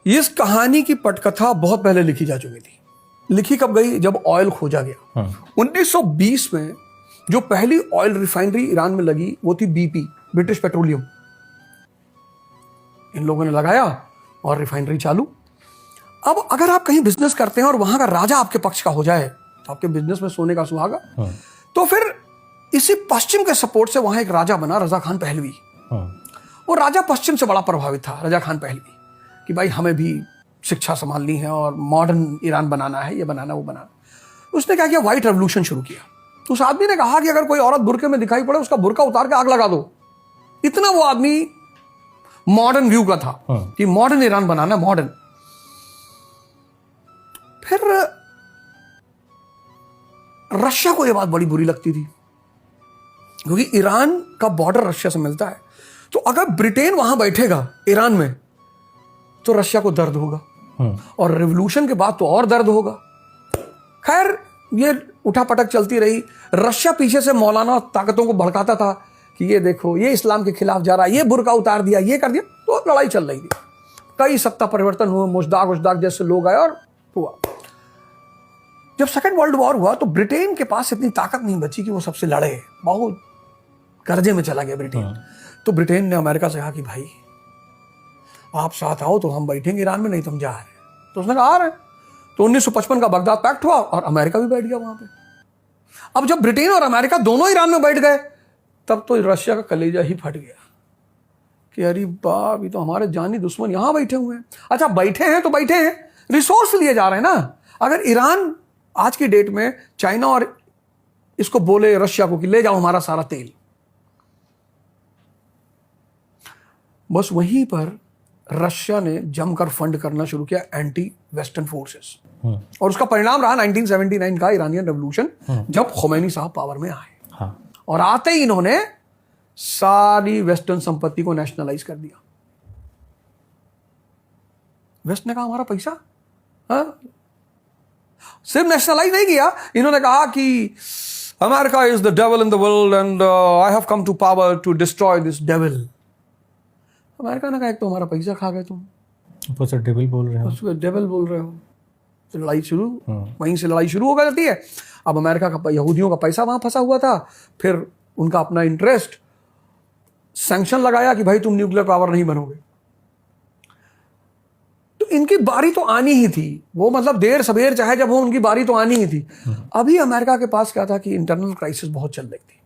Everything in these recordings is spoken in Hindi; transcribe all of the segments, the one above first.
इस कहानी की पटकथा बहुत पहले लिखी जा चुकी थी। लिखी कब गई? जब ऑयल खोजा गया। 1920 में जो पहली ऑयल रिफाइनरी ईरान में लगी वो थी BP, ब्रिटिश पेट्रोलियम। इन लोगों ने लगाया और रिफाइनरी चालू। अब अगर आप कहीं बिजनेस करते हैं और वहां का राजा आपके पक्ष का हो जाए तो आपके बिजनेस में सोने का सुहागा। तो फिर इसी पश्चिम के सपोर्ट से वहां एक राजा बना, रजा खान पहलवी। वो राजा पश्चिम से बड़ा प्रभावित था, रजा खान पहलवी, कि भाई हमें भी शिक्षा संभालनी है और मॉडर्न ईरान बनाना है, ये बनाना वो बनाना। उसने क्या किया? व्हाइट रेवोल्यूशन शुरू किया। उस आदमी ने कहा कि अगर कोई औरत बुरके में दिखाई पड़े उसका बुरका उतार के आग लगा दो। इतना वो आदमी मॉडर्न व्यू का था कि मॉडर्न ईरान बनाना, मॉडर्न। फिर रशिया को यह बात बड़ी बुरी लगती थी क्योंकि ईरान का बॉर्डर रशिया से मिलता है। तो अगर ब्रिटेन वहां बैठेगा ईरान में तो रशिया को दर्द होगा और रिवॉल्यूशन के बाद तो और दर्द होगा। खैर ये उठापटक चलती रही। रशिया पीछे से मौलाना ताकतों को भड़काता था कि ये देखो ये इस्लाम के खिलाफ जा रहा है, ये बुर्का उतार दिया, ये कर दिया। तो लड़ाई चल रही थी, कई सत्ता परिवर्तन हुए, मुश्ताक जैसे लोग आए और हुआ। जब सेकेंड वर्ल्ड वॉर हुआ तो ब्रिटेन के पास इतनी ताकत नहीं बची कि वो सबसे लड़े, बहुत कर्जे में चला गया ब्रिटेन। तो ब्रिटेन ने अमेरिका से कहा कि भाई आप साथ आओ तो हम बैठेंगे ईरान में, नहीं तो हम जा रहे हैं। तो उसने कहा आ रहे हैं। तो 1955 का बगदाद पैक्ट हुआ और अमेरिका भी बैठ गया वहां पे। अब जब ब्रिटेन और अमेरिका दोनों ईरान में बैठ गए तब तो रशिया का कलेजा ही फट गया कि अरे बाप, ये तो हमारे जानी दुश्मन यहां बैठे हुए हैं। अच्छा बैठे हैं तो बैठे हैं, रिसोर्स लिए जा रहे हैं ना। अगर ईरान आज की डेट में चाइना और इसको बोले रशिया को कि ले जाओ हमारा सारा तेल, बस वहीं पर रशिया ने जमकर फंड करना शुरू किया एंटी वेस्टर्न फोर्सेस। और उसका परिणाम रहा 1979 का ईरानियन रेवोल्यूशन, जब खुमैनी साहब पावर में आए। और आते ही इन्होंने सारी वेस्टर्न संपत्ति को नेशनलाइज कर दिया। वेस्ट ने कहा हमारा पैसा, सिर्फ नेशनलाइज नहीं किया, इन्होंने कहा कि America is the devil in the world and I have come to power to destroy this devil. America ने कहा एक तो हमारा पैसा खा गए तुम, ऊपर से डेविल बोल रहे हो, डेविल बोल रहे हो। तो लड़ाई शुरू, वहीं से लड़ाई शुरू हो जाती है। अब अमेरिका का, यहूदियों का पैसा वहां फंसा हुआ था, फिर उनका अपना इंटरेस्ट, सैंक्शन लगाया कि भाई तुम न्यूक्लियर पावर नहीं बनोगे। तो इनकी बारी तो आनी ही थी, वो मतलब देर सवेर चाहे जब हो, उनकी बारी तो आनी ही थी। अभी अमेरिका के पास क्या था कि इंटरनल क्राइसिस बहुत चल रही थी,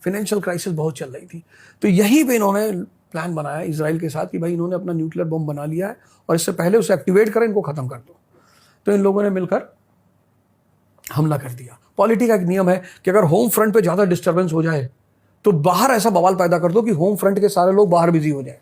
फाइनेंशियल क्राइसिस बहुत चल रही थी। तो यहीं पे इन्होंने प्लान बनाया इजराइल के साथ कि भाई इन्होंने अपना न्यूक्लियर बम बना लिया है और इससे पहले उसे एक्टिवेट करें, इनको खत्म कर दो। तो इन लोगों ने मिलकर हमला कर दिया। पॉलिटी का एक नियम है कि अगर होम फ्रंट पे ज्यादा डिस्टर्बेंस हो जाए तो बाहर ऐसा बवाल पैदा कर दो कि होम फ्रंट के सारे लोग बाहर बिजी हो जाए।